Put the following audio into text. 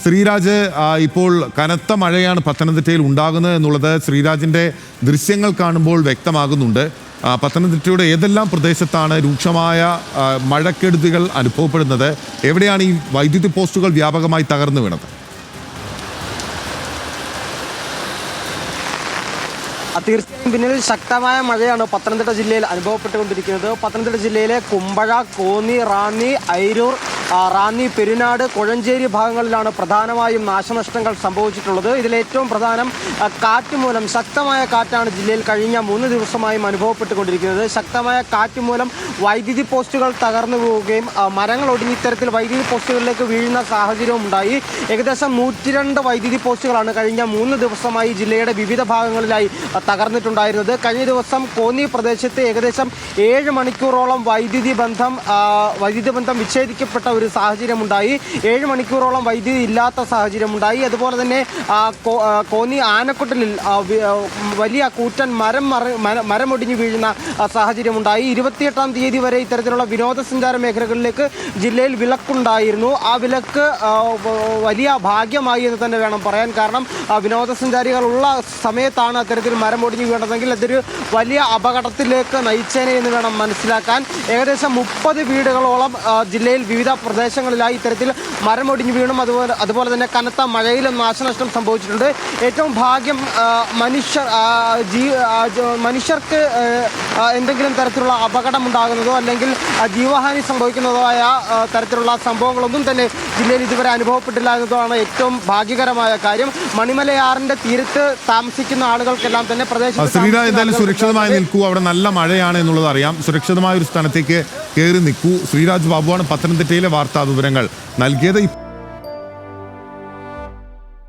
ശ്രീരാജ്, ഇപ്പോൾ കനത്ത മഴയാണ് പത്തനംതിട്ടയിൽ ഉണ്ടാകുന്നത് എന്നുള്ളത് ശ്രീരാജിൻ്റെ ദൃശ്യങ്ങൾ കാണുമ്പോൾ വ്യക്തമാകുന്നുണ്ട്. പത്തനംതിട്ടയുടെ ഏതെല്ലാം പ്രദേശത്താണ് രൂക്ഷമായ മഴക്കെടുതികൾ അനുഭവപ്പെടുന്നത്? എവിടെയാണ് ഈ വൈദ്യുതി പോസ്റ്റുകൾ വ്യാപകമായി തകർന്നു വീണത്? തീർച്ചയായും പിന്നിൽ ശക്തമായ മഴയാണ് പത്തനംതിട്ട ജില്ലയിൽ അനുഭവപ്പെട്ടുകൊണ്ടിരിക്കുന്നത്. പത്തനംതിട്ട ജില്ലയിലെ കുമ്പഴ, കോന്നി, റാന്നി, അയിരൂർ, റാന്നി, പെരുനാട്, കൊഴഞ്ചേരി ഭാഗങ്ങളിലാണ് പ്രധാനമായും നാശനഷ്ടങ്ങൾ സംഭവിച്ചിട്ടുള്ളത്. ഇതിലേറ്റവും പ്രധാനം കാറ്റ് മൂലം ശക്തമായ കാറ്റാണ് ജില്ലയിൽ കഴിഞ്ഞ 3 ദിവസമായും അനുഭവപ്പെട്ടുകൊണ്ടിരിക്കുന്നത്. ശക്തമായ കാറ്റ് മൂലം വൈദ്യുതി പോസ്റ്റുകൾ തകർന്നു പോവുകയും മരങ്ങൾ ഒടിഞ്ഞ് ഇത്തരത്തിൽ വൈദ്യുതി പോസ്റ്റുകളിലേക്ക് വീഴുന്ന സാഹചര്യവും ഉണ്ടായി. ഏകദേശം 102 വൈദ്യുതി പോസ്റ്റുകളാണ് കഴിഞ്ഞ 3 ദിവസമായി ജില്ലയുടെ വിവിധ ഭാഗങ്ങളിലായി തകർന്നിട്ടുണ്ടായിരുന്നത്. കഴിഞ്ഞ ദിവസം കോന്നി പ്രദേശത്ത് ഏകദേശം 7 മണിക്കൂറോളം വൈദ്യുതി ബന്ധം വിച്ഛേദിക്കപ്പെട്ട ഒരു സാഹചര്യമുണ്ടായി. 7 മണിക്കൂറോളം വൈദ്യുതി ഇല്ലാത്ത സാഹചര്യമുണ്ടായി. അതുപോലെ തന്നെ കോന്നി ആനക്കൊട്ടിലിൽ വലിയ കൂറ്റൻ മരമൊടിഞ്ഞു വീഴുന്ന സാഹചര്യമുണ്ടായി. 28-ാം തീയതി വരെ ഇത്തരത്തിലുള്ള വിനോദസഞ്ചാര മേഖലകളിലേക്ക് ജില്ലയിൽ വിലക്കുണ്ടായിരുന്നു. ആ വിലക്ക് വലിയ ഭാഗ്യമായി എന്ന് തന്നെ വേണം പറയാൻ. കാരണം വിനോദസഞ്ചാരികളുള്ള സമയത്താണ് അത്തരത്തിൽ മരമൊടിഞ്ഞു വീണതെങ്കിൽ അതൊരു വലിയ അപകടത്തിലേക്ക് നയിച്ചേനെ എന്ന് വേണം മനസ്സിലാക്കാൻ. ഏകദേശം 30 വീടുകളോളം ജില്ലയിൽ വിവിധ പ്രദേശങ്ങളിലായി ഇത്തരത്തിൽ മരമൊടിഞ്ഞു വീണും അതുപോലെ തന്നെ കനത്ത മഴയിലും നാശനഷ്ടം സംഭവിച്ചിട്ടുണ്ട്. ഏറ്റവും ഭാഗ്യം മനുഷ്യർക്ക് എന്തെങ്കിലും തരത്തിലുള്ള അപകടമുണ്ടാകുന്നതോ അല്ലെങ്കിൽ ജീവഹാനി സംഭവിക്കുന്നതോ ആയ തരത്തിലുള്ള സംഭവങ്ങളൊന്നും തന്നെ ജില്ലയിൽ ഇതുവരെ അനുഭവപ്പെട്ടില്ല എന്നതാണ് ഏറ്റവും ഭാഗ്യകരമായ കാര്യം. മണിമലയാറിന്റെ തീരത്ത് താമസിക്കുന്ന ആളുകൾക്കെല്ലാം തന്നെ ശ്രീരാജ് എന്തായാലും സുരക്ഷിതമായി നിൽക്കൂ. അവിടെ നല്ല മഴയാണ് എന്നുള്ളത് അറിയാം. സുരക്ഷിതമായ ഒരു സ്ഥാനത്തേക്ക് കയറി നിൽക്കൂ. ശ്രീരാജ് ബാബുവാണ് പത്തനംതിട്ടയിലെ വാർത്താ വിവരങ്ങൾ നൽകിയത്.